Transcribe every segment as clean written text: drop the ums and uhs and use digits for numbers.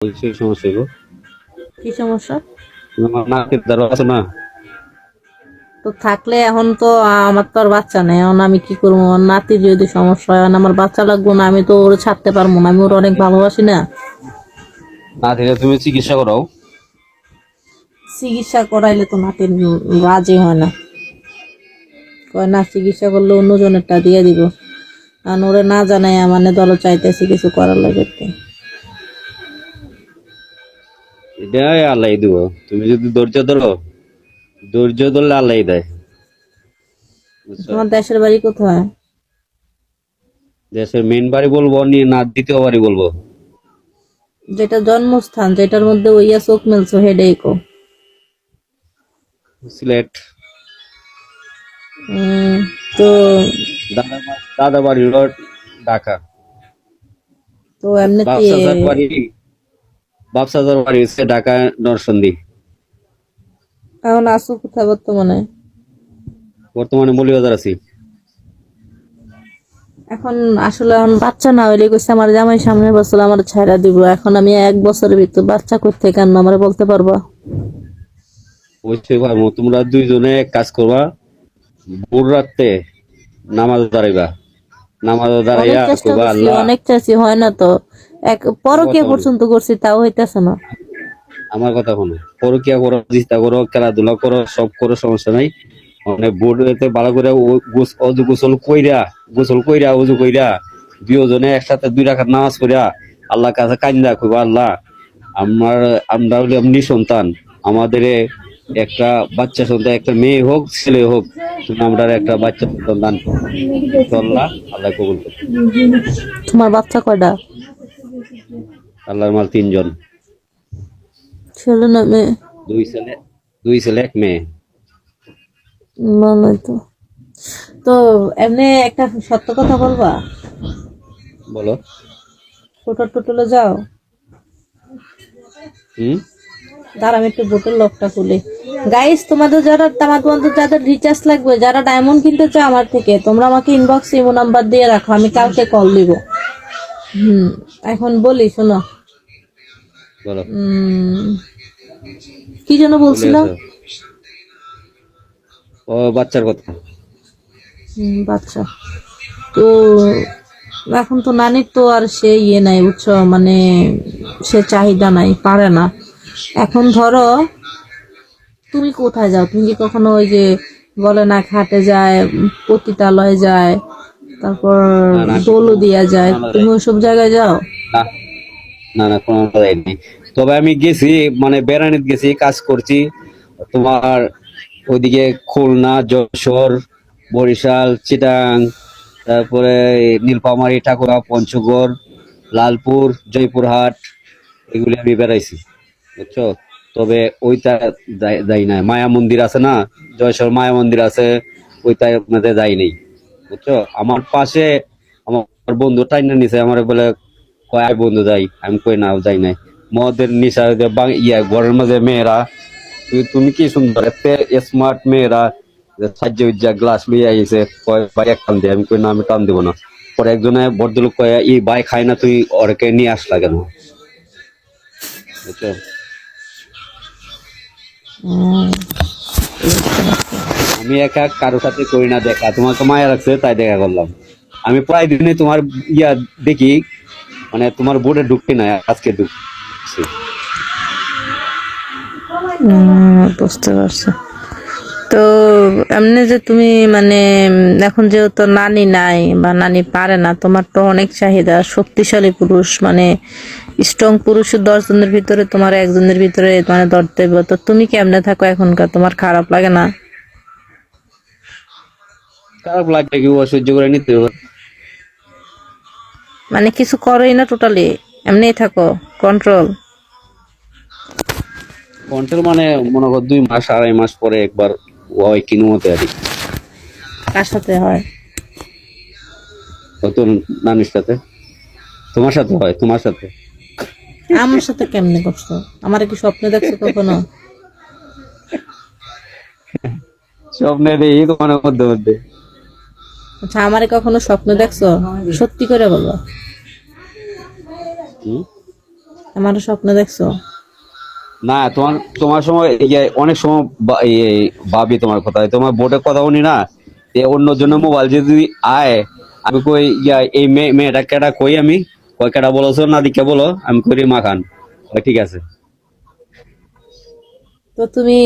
বলছি সমস্যা গো। কি সমস্যা? আমার নাকের দ্বারা আছে না। তো থাকলে এখন তো আমার তো আর বাচ্চা নেই, এখন আমি কি করবো? আমার নাতির যদি সমস্যা হয়, এখন আমার বাচ্চা লাগবো না, আমি তো ওর ছাড়তে পারবো না, আমি ওর অনেক ভালোবাসি না। না দিলে তুমি চিকিৎসা করাও। চিকিৎসা করাইলে তো নাতির রাজি হয় না, কয় না চিকিৎসা করলে অন্য জনেরটা দিয়ে দিব। কারণ ওরে না জানাই মানে দল চাইতেছি কিছু করার লাগে। এটাই আল্লাহ দিব। তুমি যদি ধৈর্য ধরো, ধৈর্য ধরলে আল্লাহ দেয়। বুঝছো? তোমার দেশের বাড়ি কোথায়? দেশের মেন বাড়ি বলবো নি না দ্বিতীয় বাড়ি বলবো? যেটা জন্মস্থান, যেটার মধ্যে ওইয়া চোখ মেলছো, হেডেই কো। সিলেট। তো দাদা বাড়ি হলো ঢাকা। তো এমনিতে বাপসাদার বাড়ি, বাপসাদার বাড়ি হচ্ছে ঢাকা নরসন্দী। এখন আসো কোথায় বর্তমানে? বর্তমানে মৌলভীবাজার আছি। এখন আসলে এখন বাচ্চা না হইলে কইছে আমার জামাই সামনের বছর আমার ছাইড়া দিব, এখন আমি 1 বছরের ভিতর বাচ্চা করতে কেন আমার বলতে পারবা? অবশ্যই পারবো। তোমরা দুইজনে এক কাজ করবা, ভোর রাতে নামাজ দাঁড়াইবা। নামাজ অনেক দাঁড়াইয়া চেষ্টা কইবা করছি, আল্লাহ। অনেক চাইছি, হয় না তো। এক আমার পরকে কথা বলো, পর্যন্ত করছি, তাও হইতেছে না। আমার কথা শোনো। পরকিয়া করো, চিন্তা করো, খেলাধুলা করো, সব করো, সমস্যা নাই। মানে বোর্ডে ভালো করে অজু গোসল কইরা অজু কইরা দুজনে একসাথে 2 রাকাত নামাজ পড়া আল্লাহর কাছে কান্দা কইবা আল্লাহ, আমরা হলাম নিঃসন্তান। আমাদের একটা বাচ্চা সন্তান, একটা মেয়ে হোক ছেলে হোক, তুমি আমরা একটা বাচ্চা সন্তান দান করো। তো আল্লাহ, আল্লাহ কবুল করো। তোমার বাচ্চা কয়টা? আল্লাহর মাল 3 জন। ছেলে না মেয়ে? 2 ছেলে, 2 ছেলে 1 মেয়ে। ভালোই তো। তো এমনি একটা সত্য কথা বলবা? বলো। টোটল টোটলে যাও? হুম। দাঁড়া আমি একটু বোটের লকটা খুলি। গাইস, তোমাদের যারা তামাক বন্ধু, যাদের রিচার্জ লাগবে, যারা ডায়মন্ড কিনতে চাও আমার থেকে, তোমরা আমাকে ইনবক্সে ইমো নাম্বার দিয়ে রাখো, আমি কালকে কল দিব। হুম। এখন বলি শোনো। বলো। উম, কি যেন চলে বলছিল? আসো। ও বাচ্চার কথা। বাচ্চা তো এখন তো নানির তো আর সে নাই, বুঝছো, মানে সে চাহিদা নাই, পারে না। এখন ধরো তুমি কোথায় যাও? তুমি কি কখনো ওই যে বলে না ঘাটে যায়, পতিতালয়ে যায়, তারপর না না, আমি দোলও দিয়া যায়, কোনো তুমি ওইসব জায়গায় যাও? না, না না, কোনো যাইনি। তবে আমি গেছি, মানে বেড়ানিতে গেছি, কাজ করছি তোমার ওইদিকে খুলনা, যশোর, বরিশাল, চিটাং, তারপরে নীলফামারী, ঠাকুরা, পঞ্চগড়, লালপুর, জয়পুরহাট, এগুলি আমি বেড়াইছি। বুঝছো? তবে ওইটা যাই না। মায়া মন্দির আছে না, যশোর মায়া মন্দির আছে, ওইটার মধ্যে যাই নাই। বুঝছো? আমার পাশে আমার বন্ধু টাইনা নিছে আমার, বলে কয় আয় বন্ধু যাই, আমি কই না যাই নাই। মদের নিশা ঘরের মাঝে মেয়েরা, তুমি কি সুন্দর এতে স্মার্ট মেয়েরা সাজ্জা উজ্জা গ্লাস লইয়া আইছে, কয় ভাই এক টান দে, আমি কই না আমি টান দিব না। পরে একজনে ভদ্রলোক কয় এই ভাই খায় না, তুই ওরকে নিয়ে আসলা কেন? বুঝছো? উম, আমি একা কারো সাথে করি না দেখা, তোমাকে মায়া রাখছে তাই দেখা করলাম। আমি প্রায় দিনে তোমার দেখি, মানে তোমার বোর্ডে ঢুকতে না, আজকে ঢুকছি। বুঝতে পারছি। তো এমনি যে তুমি মানে এখন যেহেতু নানি নাই বা নানি পারে না, তোমার তো অনেক চাহিদা, শক্তিশালী পুরুষ, মানে স্ট্রং পুরুষের 10 জনের ভিতরে তোমার একজনের ভিতরে মানে ধরতে হবে। তো তুমি কেমনে থাকো এখনকার? তোমার খারাপ লাগে না? খারাপ লাগলে কি ও সহ্য করে নিতে হবে। মানে কিছু করোই না টোটালি, এমনিই থাকো, কন্ট্রোল? কন্ট্রোল মানে মনে কর 2 মাস 2.5 মাস পরে একবার ওই কিনু মতে আর কি। কার সাথে হয়? নতুন নানির সাথে। তোমার সাথে হয়, তোমার সাথে। আমার সাথে কেমনে করছো? আমার কি স্বপ্নে দেখছো কখনো? স্বপ্নে দেখি তোমার মধ্যে মধ্যে। আচ্ছা, আমারে কখনো স্বপ্নে দেখছো? সত্যি করে বলো। হুম? আমার স্বপ্ন দেখছো? না, তোমার তোমার সময় এই যে অনেক সময় ভাবি তোমার কথা, তোমার বোর্ডের কথা শুনি না, অন্য জন্য মোবাইল যদি আয়, আমি কই এই মেয়েটা কেটা কই, আমি কয় কেটা বলছো না দিকে বলো, আমি করি মাখান, ঠিক আছে। তো তুমি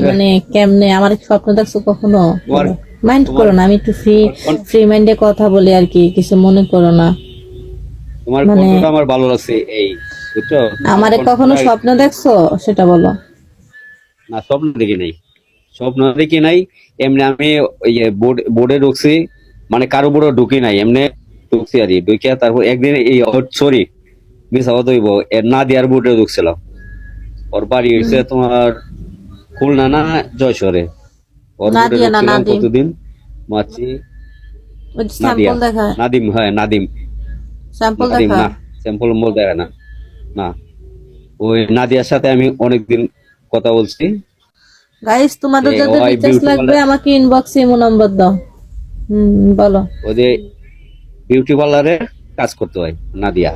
মানে কেমনে আমার স্বপ্ন দেখছো কখনো? তোমার মাইন্ড তোমার করো না, আমি একটু ফ্রি ফ্রি মাইন্ডে কথা বলি আর কি, কিছু মনে করো না। তোমার মানে কণ্ঠটা আমার ভালো লাগছে, এই বুঝছো, তোমার আমারে কখনো কণ্ঠটা। স্বপ্ন দেখছো সেটা বলো। না, স্বপ্ন দেখি নাই, স্বপ্ন দেখি নাই। এমনি আমি ওই বোর্ডে ঢুকছি, মানে কারো বোর্ডে ঢুকি নাই, এমনি ঢুকছি আর কি, ঢুকিয়া তারপর একদিন এই সরি মিস হওয়া হইব, এর না দিয়ার বোর্ডে ঢুকছিলাম। ওর বাড়ি হচ্ছে তোমার খুলনা না যশোরে। ওর না বোর্ডে দিয়ে না, না ঢুকছিলাম দিম কতদিন, মাছি ওই নাদিয়া, স্যাম্পল দেখায়, নাদিম, হ্যাঁ নাদিম, স্যাম্পল নাদিম না, দেখায়। স্যাম্পল মোল দেয় না, না। ওই নাদিয়ার সাথে আমি অনেকদিন কথা বলছি। গাইস তোমাদের যাদের ওই রিচার্জ বিউটি লাগবে পার্লার, আমাকে ইনবক্সে ইমো নাম্বার দাও। বলো। ওদের বিউটি পার্লারে কাজ করতে হয় নাদিয়া।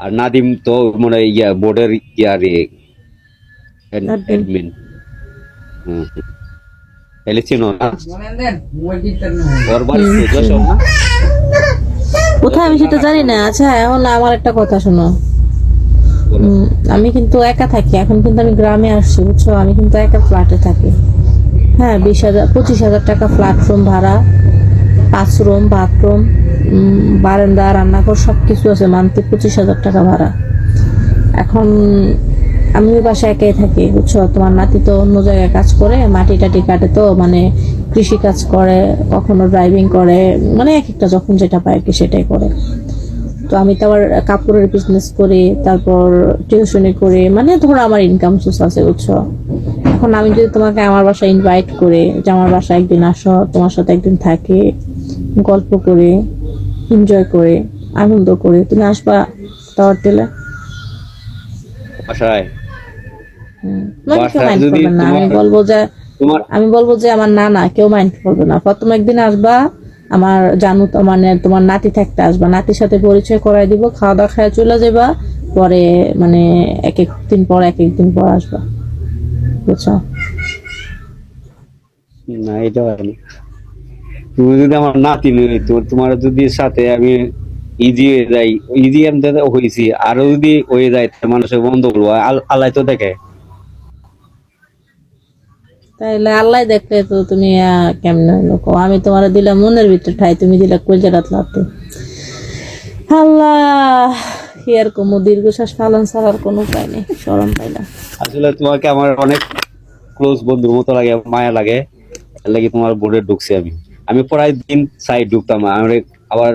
আর নাদিম তো মানে বোর্ডের একদিন অ্যাডমিন। হুম, তাহলে চিনো না? ওর বাড়ি হুম, তো যশোর না? কোথায় আমি সেটা জানি না। আচ্ছা এখন আমার একটা কথা শোনো। বলো। উম, আমি কিন্তু একা থাকি, এখন কিন্তু আমি গ্রামে আসছি বুঝছো, আমি কিন্তু একা ফ্ল্যাটে থাকি। হ্যাঁ, 20,000 25,000 টাকা ফ্ল্যাট রুম ভাড়া, 5 রুম বাথরুম, বারান্দা রান্নাঘর সবকিছু আছে, মান্থলি 25,000 টাকা ভাড়া। এখন আমি ওই বাসায় একাই থাকি বুঝছো, তোমার নাতি তো অন্য জায়গায় কাজ করে, মাটি টাটি কাটে, তো মানে কৃষি কাজ করে, কখনো ড্রাইভিং করে, মানে এক একটা যখন যেটা পায় আর কি সেটাই করে। তো আমি তো আবার কাপড়ের বিজনেস করি, তারপর টিউশনি করি, মানে ধরো আমার ইনকাম সোর্স আছে বুঝছো। এখন আমি যদি তোমাকে আমার বাসায় ইনভাইট করি যে আমার বাসায় একদিন আসো, তোমার সাথে একদিন থাকি, গল্প করে, এনজয় করে, আনন্দ করে, তুমি আসবা দাওয়াত দিলে? বাসায়, মানে কেউ বাসায় মাইন্ড যদি করবে না, তোমার তোমার আমি বলবো যে আমার না না কেউ মাইন্ড করবে না। প্রথম একদিন আসবা, আমার জানো তো মানে তোমার নাতি থাকতে আসবা, নাতির সাথে পরিচয় করাই দিব, খাওয়া দাওয়া খায় চলে যাবা, পরে মানে এক এক দিন পর এক এক দিন পর আসবা বুঝছো। না, এটা হয় না। তুমি যদি আমার নাতি নই, তোমার যদি সাথে আমি ইজি হয়ে যাই, ইজি আমি তো হয়েছি, আরো যদি হয়ে যায় তাহলে মানুষের বন্ধ করবো, আল্লাহ তো দেখে। তাইলে আল্লাহ দেখলে তো তুমি কেমনে হইলো কও? আমি তোমার দিলাম মনের ভিতরে ঠাই, তুমি দিলা কলজারাত লাতে। আল্লাহ, কি আর কমু, দীর্ঘশ্বাস পালন ছাড়ার কোনো উপায় নেই, শরম পাইলাম। আসলে তোমাকে আমার অনেক ক্লোজ বন্ধুর মতো লাগে, মায়া লাগে, এর লাগি তোমার বোর্ডে ঢুকছি আমি। আমি প্রায় দিন সাইড ঢুকতাম, আমি আবার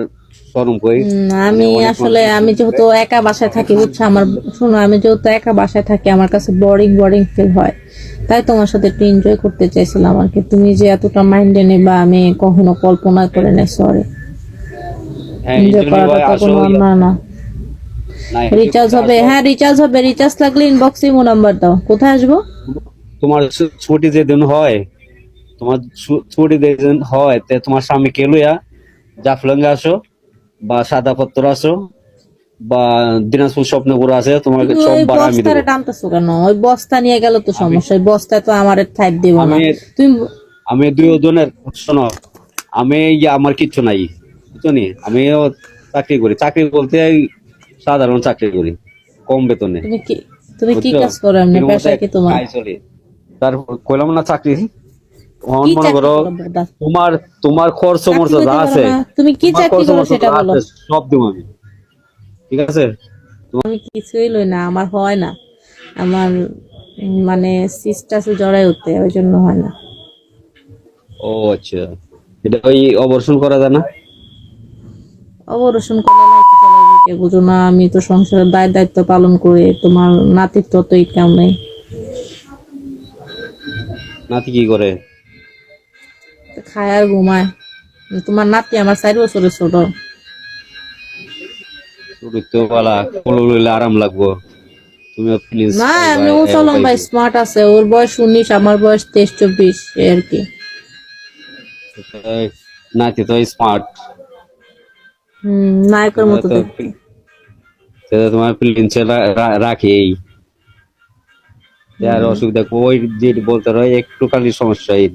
শরম করি, মানে আমি অনেক আসলে মানুষের আমি সুযোগ যেহেতু একা বাসায় থাকি বুঝছো, আমার শোনো, আমি যেহেতু একা বাসায় থাকি আমার কাছে বোরিং বোরিং ফিল হয়, তাই তোমার সাথে একটু এনজয় করতে চাইছিলাম আর কি। তুমি যে এতটা মাইন্ডে নেবা আমি কখনো কল্পনা করে নাই, সরি। হ্যাঁ, এই এনজয় জন্যই করাটা ভাই তো আসো কোনো অন্যায় না। না, এই রিচার্জ হবে, আসো। হ্যাঁ রিচার্জ হবে, রিচার্জ লাগলে ইনবক্সে ইমো নাম্বার দাও। কোথায় আসবো? তোমার ছুটি যেদিন হয়, তোমার ছুটি যেদিন হয় তোমার স্বামীকে লইয়া জাফলঙ্গে আসো, বা সাদা পত্তর আসো, বা দিনাজপুর স্বপ্নপুর আছে, তোমার তুমি সব ওই ভাড়া আমি দেবো। বস্তারে টানতেছো কেন? ওই বস্তা নিয়ে গেল তো আমি সমস্যা, ওই বস্তায় তো আমার থাইপ দিব না। আমি তুমি আমি দুজনের, শোনো, আমি আমার কিচ্ছু নাই, বুঝছো নি, আমিও চাকরি করি, চাকরি বলতে এই সাধারণ চাকরি করি, কম বেতনে, তুমি কি তুমি কি বুঝছো, কাজ করো এমনি, এর মধ্যে পেশা কি তোমার? খাই চলি। তারপর কইলাম না চাকরি, কি মনে চাকরি করো করো বড়দা? তোমার তোমার খরচ চাকরি মরচ যা কইতে পারো আছে, না, তুমি কি তোমার চাকরি খরচ করো মরচ সেটা যা বলো। আছে সব দেবো আমি, ঠিক আছে। আমি কিছুই লই না, আমার হয় না, আমার মানে সিস্টাসে জড়াই হতে, ওই জন্য হয় না। ও আচ্ছা, এটা ওই অবর্ষণ করা যায় না? অপারেশন করলে লাইফ চালাবো কে, বুঝো না? আমি তো সংসারের দায়িত্ব পালন করি, তোমার নাতির তো ইনকাম নেই। নাতি কি করে? তো খায় আর ঘুমায়। তোমার নাতি আমার 4 বছরের ছোট। তো বলা কোলো লইলে আরাম লাগবো, তুমি প্লিজ না ভাই এমনি ভাই ও চলং ভাই ভাই স্মার্ট আছে, ওর বয়স 19, আমার বয়স 23-24 এই আর কি। নাতি তো স্মার্ট, নায়কের তোমার মতো তো দেখতে। সেটা তোমার প্রিন্সে রাখি আর অসুবিধা ওই যে বলতে হয় একটু খালি সমস্যা এই